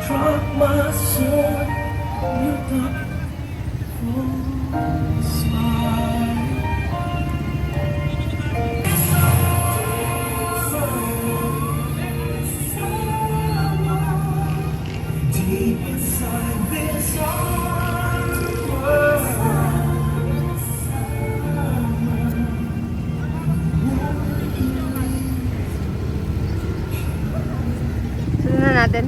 struck my soul. You thought for smile. Deep inside this world. Sundan na natin.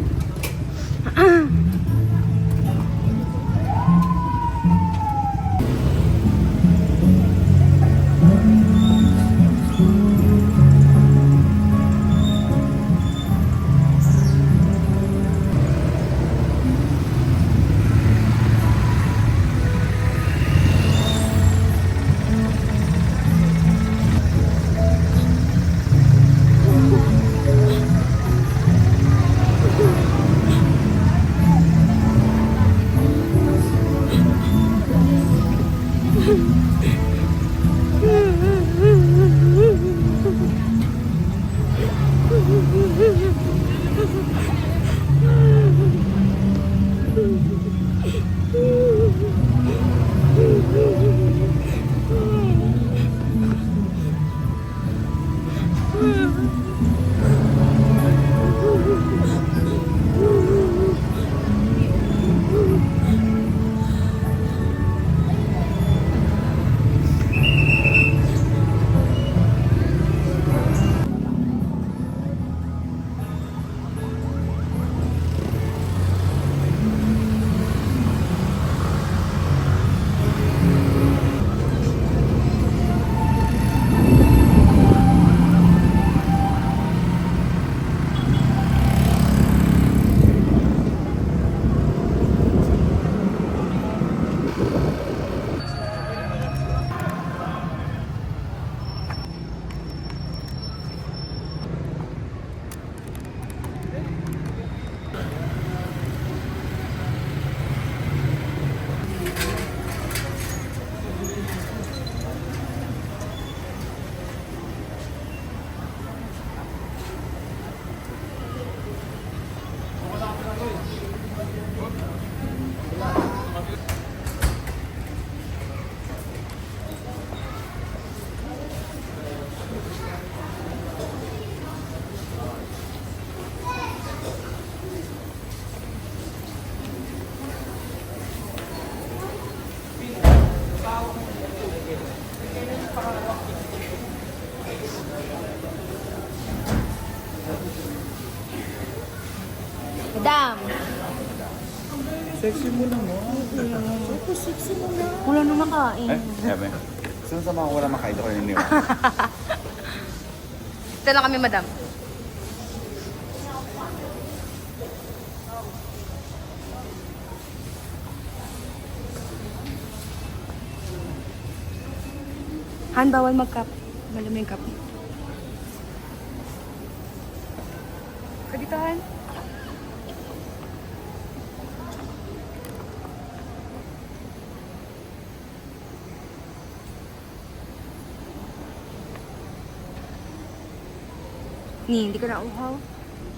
Madam! Sexy mo lang, oh. Super sexy mo lang. Wala nung makain. Sabi. Saan sa mga wala makain ko yun yun? Ito lang kami, madam. Han, bawal mag-cup. Malamig yung cup. Dito, Han. Hindi ko na uhaw.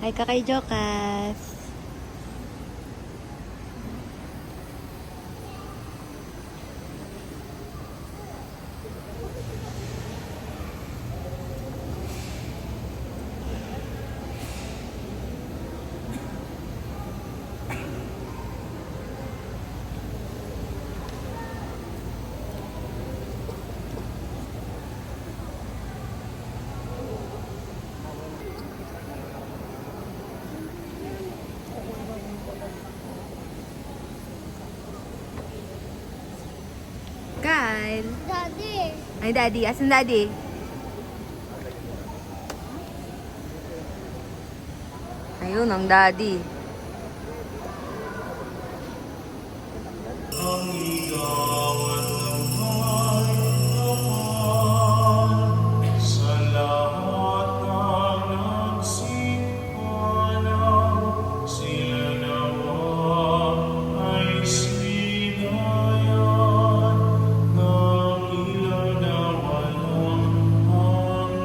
Hi ka kay Jokas. Kyle. Daddy. Ay, Daddy. Asan Daddy? Ayun, ang Daddy. Ang ikaw at naman naman sa lahat ng nagsipalang sila naman ay sinayan ng ilaw na walang hanggan.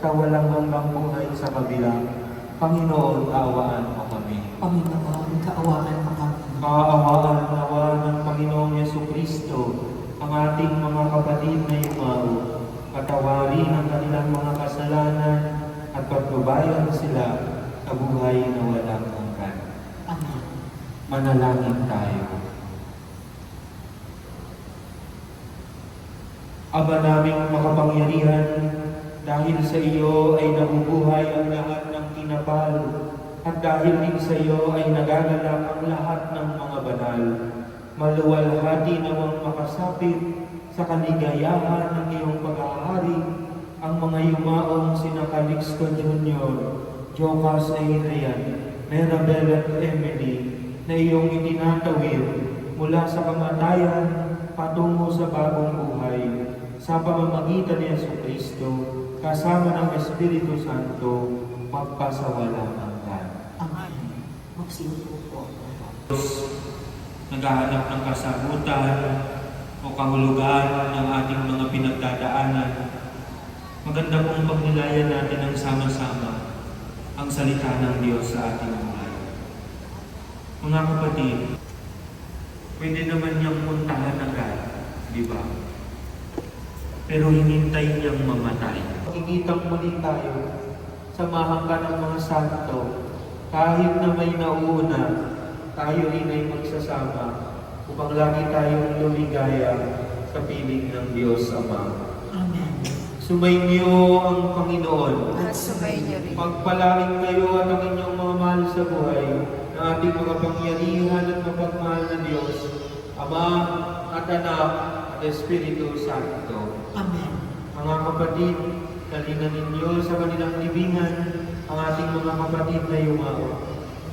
sa walang hanggang buhay sa kabila. Panginoon, kaawaan mo kami. Panginoon, kaawaan mo kami. Kaawaan nawa ng Panginoong Yesukristo ang ating mga kapatid na yumao. Patawarin ang kanilang mga kasalanan at pagbabayan sila sa buhay na walang hanggan. Amen. Manalangin tayo. Aba naming makapangyarihan, dahil sa iyo ay nabubuhay ang lahat ng kinapal, at dahil din sa iyo ay nagagalak ang lahat ng mga banal. Maluwalhati nawang makasapit sa kaligayahan ng iyong pag-aari ang mga yumaong sina Calixto Jr., Jocas Adrian, Mirabel at Emily na iyong itinatawid mula sa kamatayan patungo sa bagong buhay sa pamamagitan ni Jesucristo kasama ng Espiritu Santo magpasawalang hanggan. Amen. Magsiupo po. Diyos, naghahanap ng kasagutan o kahulugan ng ating mga pinagdadaanan, maganda pong pagnilayan natin ang sama-sama ang salita ng Diyos sa ating buhay. Mga kapatid, pwede naman niyang puntahan agad, di ba? Pero hinintay niyang mamatay. Makikitang muli tayo, samahan ka ng mga santo, kahit na may nauuna, tayo rin ay magsasama upang lagi tayong lumigaya sa piling ng Diyos Ama. Amen. Sumainyo ang Panginoon. At sumayin niyo rin. Pagpalain kayo at ang inyong mga mahal sa buhay na ating mga pangyarihan at mapagmahal na Diyos, Ama at Anak at Espiritu Santo. Amen. Mga kapatid, dalhingan ninyo sa kanilang libingan ang ating mga kapatid na yumao.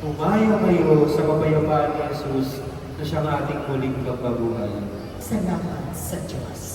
Umaya kayo sa kapayapaan ni Jesus na siyang ating muling pagbabuhay. Salamat sa Diyos.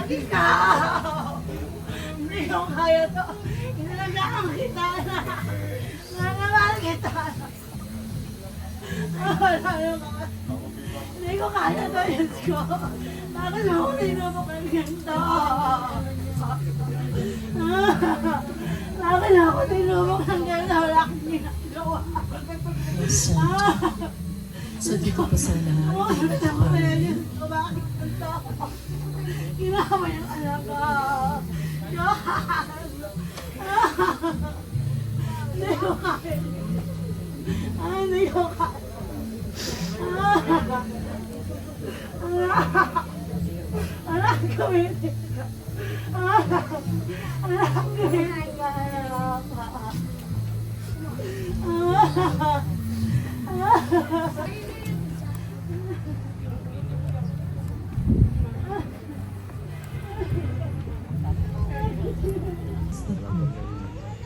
Ikaw! Hindi ko kaya to. Inalagaan kita na. Nangamahal kita na. Hindi ko kaya to, Diyos ko. Bakit ako tinubok ng ganito? Bakit ako tinubok ng ganito? Wala akong ginagawa. Sabi ko pa sana, Bakit ako kaya, Diyos ko? Bakit ganito? Ginawa yung anak ko. Diyos! Hindi ko kaya. Hindi ko kaya. Anak ko, hindi ka. Anak ko, hindi ka.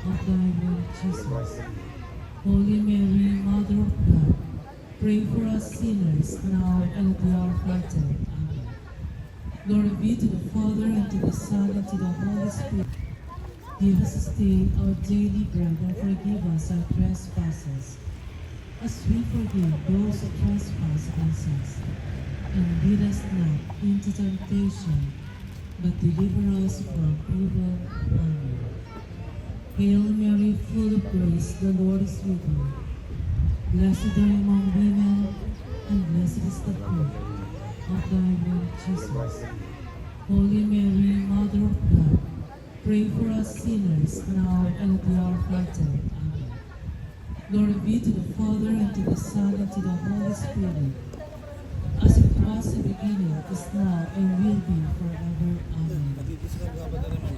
of thy Lord Jesus. Holy Mary, Mother of God, pray for us sinners now and at the hour of our death. Amen. Glory be to the Father, and to the Son, and to the Holy Spirit. Give us this day our daily bread, and forgive us our trespasses, as we forgive those who trespass against us. And lead us not into temptation, but deliver us from evil. Amen. Hail Mary, full of grace, the Lord is with you. Blessed are you among women, and blessed is the fruit of thy womb, Jesus. Holy Mary, Mother of God, pray for us sinners, now and at the hour of our death. Amen. Glory be to the Father, and to the Son, and to the Holy Spirit, as it was in the beginning, is now, and will be forever. Amen.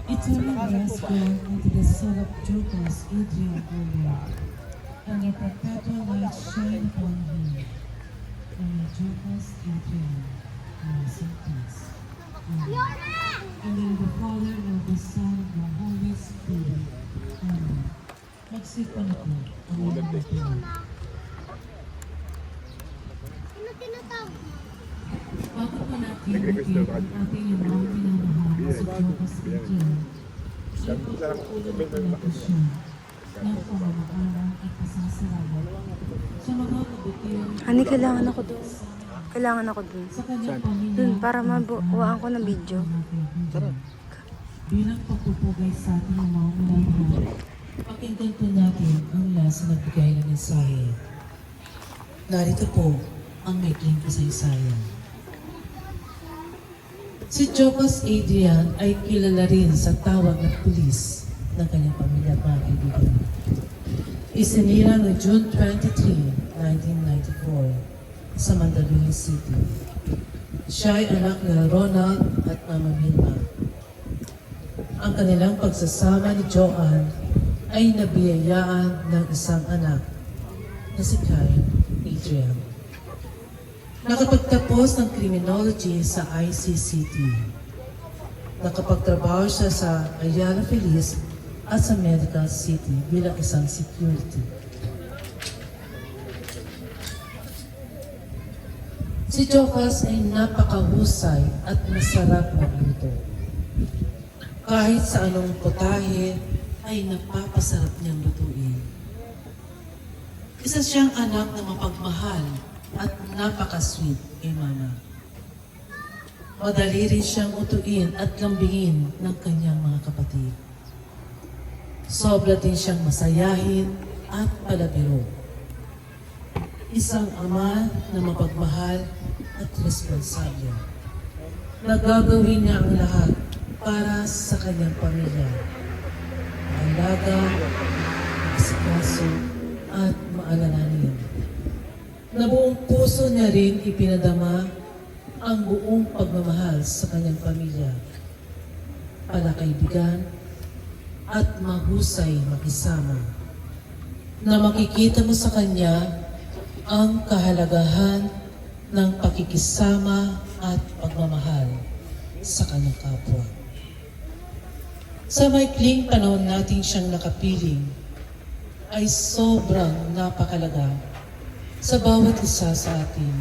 Eternal rest grant unto the son of Jocas, Adrian, O Lord, and the perpetual light shine upon him. And may Jocas, Adrian, rest in peace. Amen. And in the Father, and of the Son, and the Holy Spirit. Amen. Magsipan ako ang ilang natin. Bago pa natin makita ang ating mga pinamahal sa Jocas, Adrian, ipagpapulong ko na po siya ng pamamaalam at pasasalamat sa mga kabutihan Hani, kailangan ako doon. Kailangan ako doon. sa kanyang pamilya. Doon, para mabukuhaan ko ng video. Bilang pagpupugay sa ating mga minamahal, pakinggan po natin ang lasa na nagbigay ng mensahe. Narito po ang maikling kasaysayan. Si Jocas Adrian ay kilala rin sa tawag ng pulis ng kanyang pamilya at mga kaibigan. Isinira noong June 23, 1994 sa Mandaluyong City. Siya ay anak ni Ronald at Mama Milma. Ang kanilang pagsasama ni Joanne ay nabiyayaan ng isang anak na si Kyle Adrian. Nakapagtapos ng criminology sa ICCT. Nakapagtrabaho siya sa Ayala Feliz at sa Medical City bilang isang security. Si Jocas ay napakahusay at masarap magluto. Kahit sa anong putahe ay napapasarap niyang lutuin. Isa siyang anak na mapagmahal at napaka-sweet kay Mama. Madali rin siyang utuin at lambingin ng kanyang mga kapatid. Sobra din siyang masayahin at palabiro. Isang ama na mapagmahal at responsable. Nagagawin niya ang lahat para sa kanyang pamilya. Maalaga, asikaso, at maalalahanin. Na buong puso niya rin ipinadama ang buong pagmamahal sa kanyang pamilya, palakaibigan, at mahusay makisama. Na makikita mo sa kanya ang kahalagahan ng pakikisama at pagmamahal sa kanyang kapwa. Sa maikling panahon natin siyang nakapiling, ay sobrang napakalaga sa bawat isa sa atin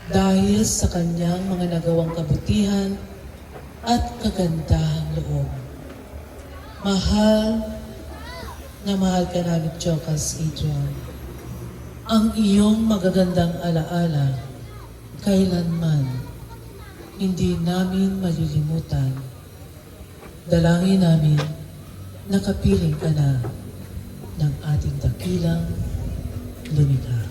dahil sa kanyang mga nagawang kabutihan at kagandahang loob. Mahal na mahal ka namin, Jokas Adrian. Ang iyong magagandang alaala, kailanman hindi namin malilimutan. Dalangin namin na kapiling ka na ng ating dakilang lumikha.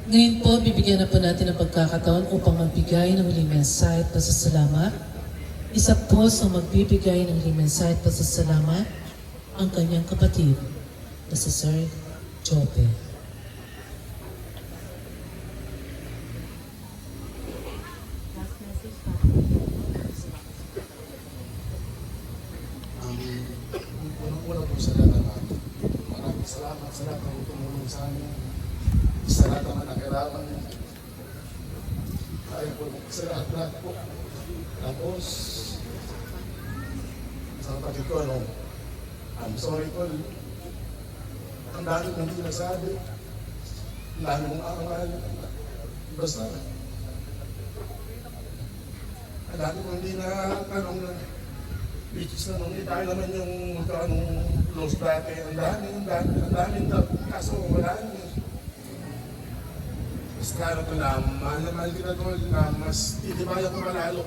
Ngayon po, bibigyan na po natin ng pagkakataon upang magbigay ng huling mensahe at pasasalamat. Isa po sa magbibigay ng huling mensahe at pasasalamat ang kanyang kapatid na si Sir Jope. Unang-una po sa lahat naman, maraming salamat sa lahat ng tumulong sa amin, sa lahat ng nakiraman niya. Ayaw po sa lahat po. Tapos, sa kapatid ko, I'm sorry po. Ang dami kong hindi nasabi. Ang dami kong aral. Basta, ang dami kong hindi natanong na which is hindi tayo naman yung magkaanong close dati. Ang dami kaso wala niya. Mas klaro ko lang, mahal na mahal kita tol, na mas titibayan ko malalo.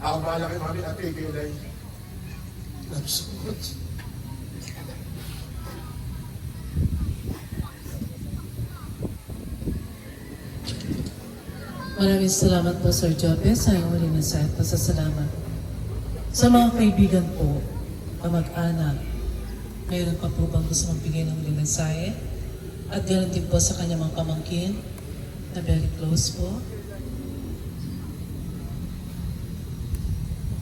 Ako bahala kayo mami at kayo day. Love so much. Maraming salamat po, Sir Jope, sa iyong huling mensahe at pasasalamat. Sa mga kaibigan po, kamag-anak, mayroon pa po bang gusto magbigay ng huling mensahe? At ganoon din po sa kanyang mga pamangkin na very close po.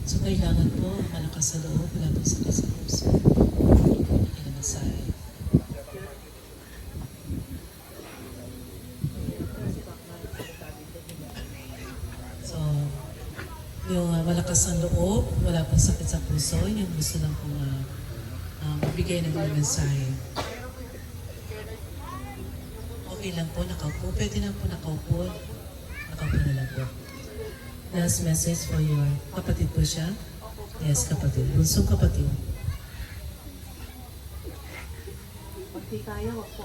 So kailangan po malakas sa loob, wala po sa kasalusan. Huling mensahe. So, yung malakas ang loob, wala pong sakit sa puso, yung gusto lang pong magbigay ng mga mensahe. Okay lang po, nakaupo. Pwede lang po nakaupo. Nakaupo na lang po. Last message for your kapatid po siya? Yes, kapatid. Bunsong kapatid. Pag di kaya, wag po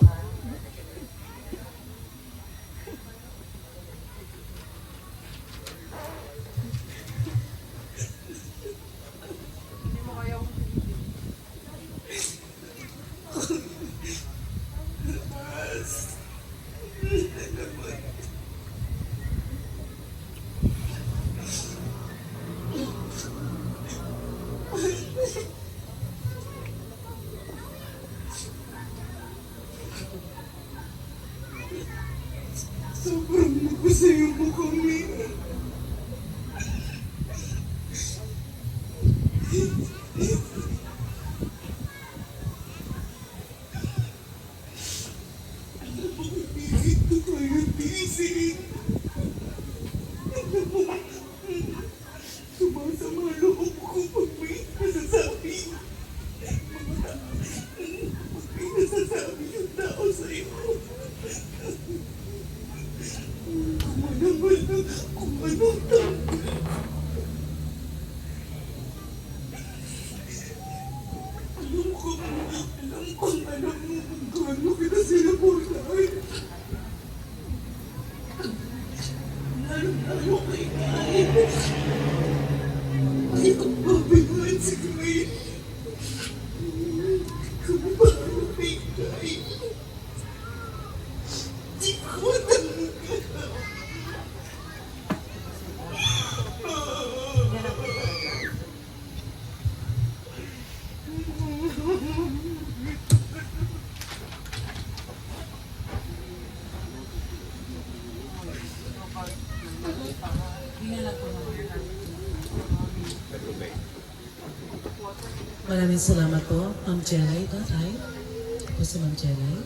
Sobrang nagpasayo mo kami. Ito tayo busy. Sumasama loob ko pag may nasasabi. Pag may nasasabi yung tao sa'yo. Kung anong tao. Alam mo kung gaano kita sinaportahan. Lalo kay Kai. Ay, kung mabigaan si Kai. Kung paano kay Kai. Di ko talaga. Maraming salamat po, Ma'am Jelay. Tatay. Po si Ma'am Jelay.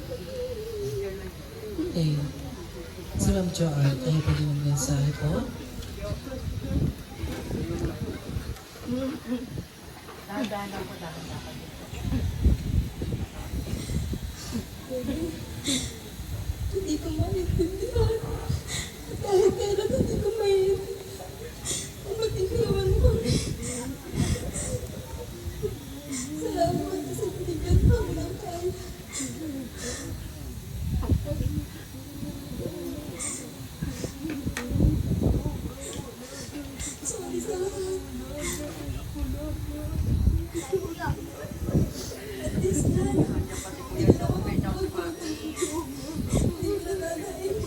Okay. Si Ma'am Joar, kayo po din ang mensahe po. Dahan-dahan lang po, dahan-dahan. Hindi ko maintindihan. Kahit kailan hindi ko mainit. Matitiwan ko. Salamat sa bigyan mo ng kaya. Sorry sa lahat. At this time, hindi na ako magpapagod. Hindi ko na nanain.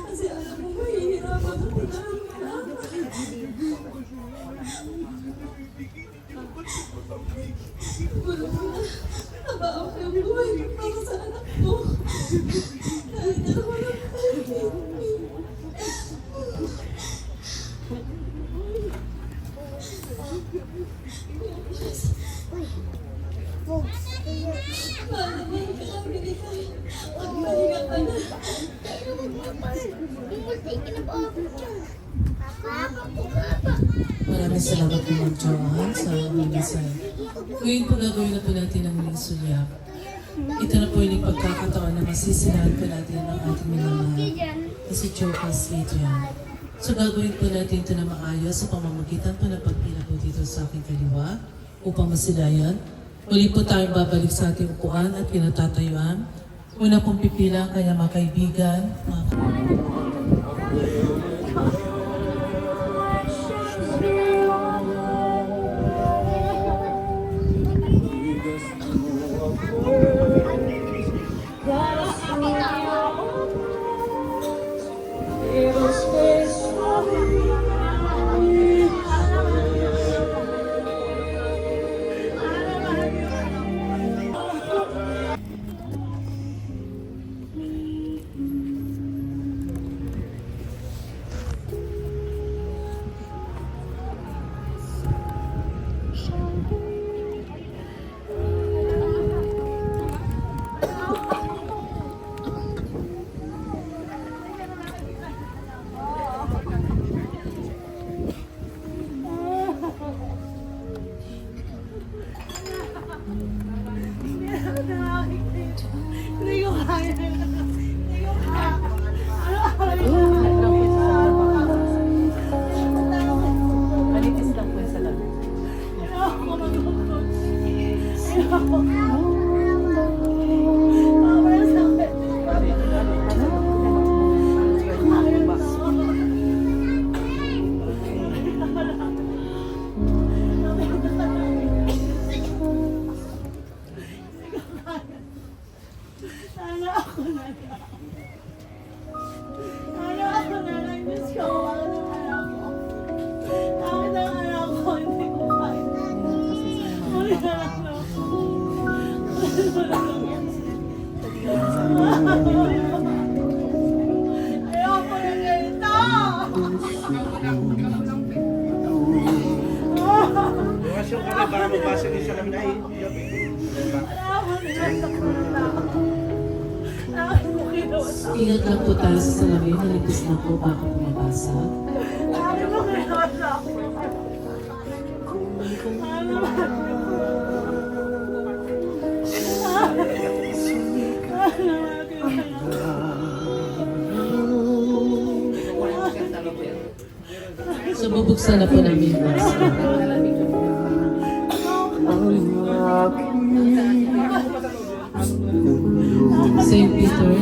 Kasi alam mo, mahihirapan ako na. Gulo mo na. Habaan ko yung buhay ko para sa anak mo. Kahit ako lang kahit. Mahal ka namin ikay. Magpahinga ka na. Maraming salamat po Ma'am Joanne sa aming mensahe. Ngayon po gagawin na po natin ang muling sulyap. Ito na po yung pagkakataon na masisilahan po natin ang ating minamahal na si Jocas Adrian. So gagawin po natin ito na maayos sa pamamagitan po ng pagpila po dito sa aking kaliwa upang masilayan. Muli po tayong babalik sa ating upuan at pinatatayuan. Una pong pipila kaya mga kaibigan, mga Hindi ko kaya. Hindi ko kaya. Manipis lang po yung salamin. Sana ako na lang. Sana ako na lang. Diyos ko, wala ng anak ko. Bakit ang anak ko hindi ko kaya? Wala na lang ako. Wala na lang yan. Ayoko na ganito. Bukas yung kami, baka mabasag yung salamin ay. Ayoko na ganito. Bakit mo ginawa sa akin? Ingat lang po tayo sa salamin, nalipis na po baka pumabasa. Bakit mo ginawa sa akin? Ano ba? So bubuksan na po namin yung basa. St. Peter.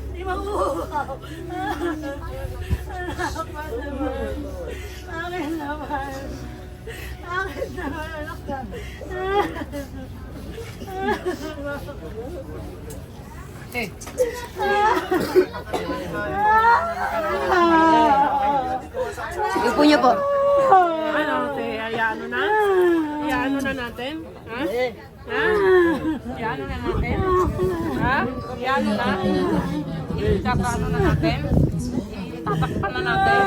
Hindi makuha. Akin naman. Akin naman, anak ka. Sige po niyo po. Ano, te, hayaan mo na? Hayaan mo na natin? Ha? Ha? Hayaan mo na natin? Ha? Hayaan mo na? Tsaka ano na natin? Tatakpan na natin?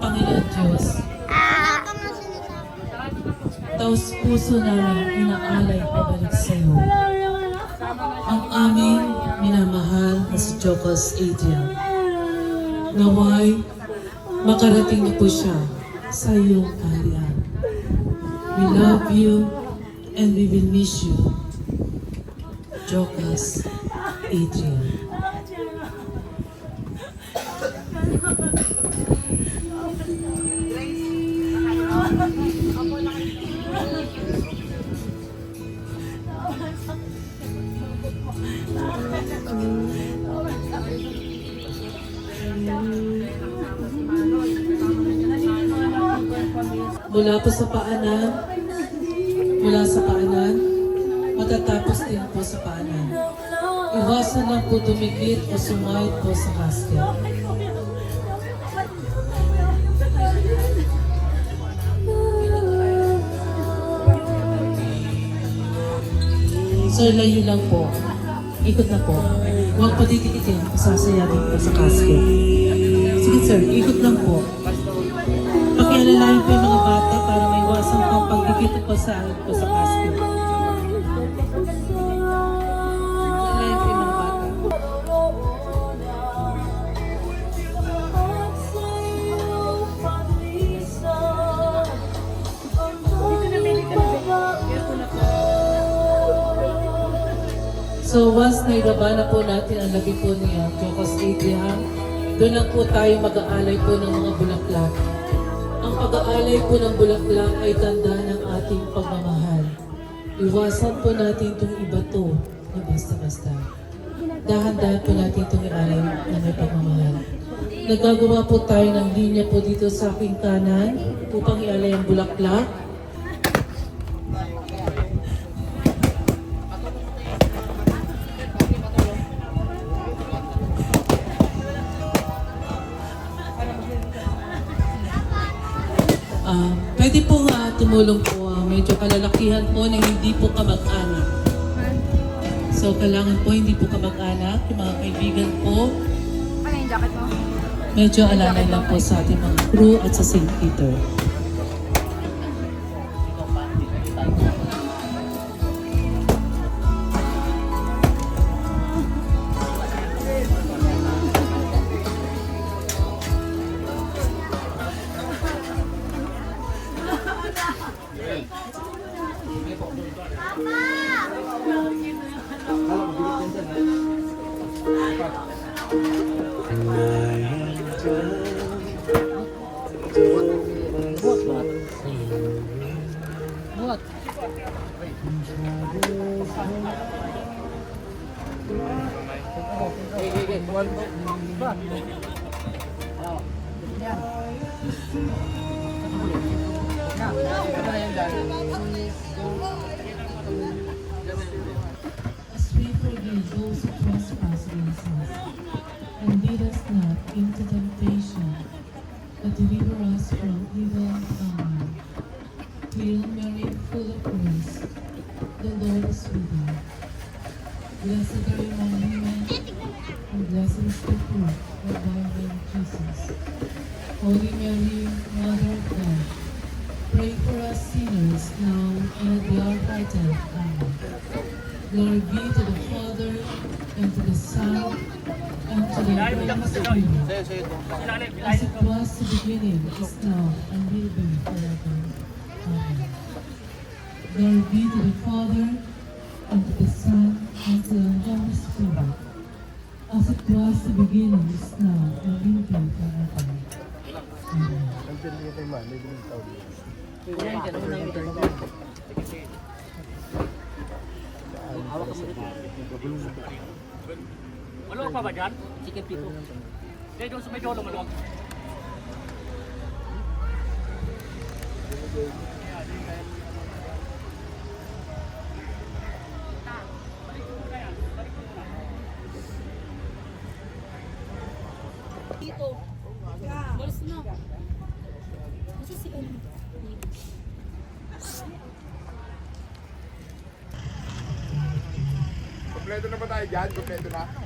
Panginoon Diyos, taos puso namin inaalay ay balik sa iyo. Ang aming minamahal na si Jocas Adrian. Naway, makarating na po siya sa iyong kaharian. We love you and we will miss you. Jocas Adrian. Mula po sa paanan, matatapos din po sa paanan. Iwasan lang po tumikit o sumahit po sa casket. Sir, layo lang po. Ikot na po. Huwag po titikitin, sasayagin po sa casket. Sige sir, ikot lang po. Pakialalayan po yung mga bata para may iwasan po ang pagdikit po sa casket. Pakialalayan po yung mga bata. So once nairaba na po natin ang labi po niya, Jocas Adrian, doon lang po tayo mag-aalay po ng mga bulaklak. Ang pag-aalay po ng bulaklak ay tanda ng ating pagmamahal. Iwasan po natin itong ibato na basta-basta. Dahan-dahan po natin itong ialay na may pagmamahal. Nagagawa po tayo ng linya po dito sa aking kanan upang ialay ang bulaklak. Pwede po tumulong po, medyo kalalakihan po na hindi po kamag-anak. So kailangan po hindi po kamag-anak, yung mga kaibigan po. Ano yung jacket mo? Medyo alalay lang po sa ating mga crew at sa St. Peter. As we forgive those who trespass against us, and lead us not into temptation, but deliver us from evil. Amen. Hail Mary, full of grace, the Lord is with you. Blessed are you among women, and blessed is the fruit of thy womb, Jesus. Holy Mary, Mother of God, pray for us sinners now and at the hour of our death. Amen. Glory be to the Father, and to the Son, and to the Holy Spirit, as it was in the beginning, is now, and will be forever. Amen. Glory be to the Father, and to the Son, and to the Holy Spirit, as it was in the beginning, is now, and will be forever. Amen. Malawak pa ba dyan? Chicken pito. Hindi, doon sa may dolo malawak. Kompleto na ba tayo dyan? Kompleto na?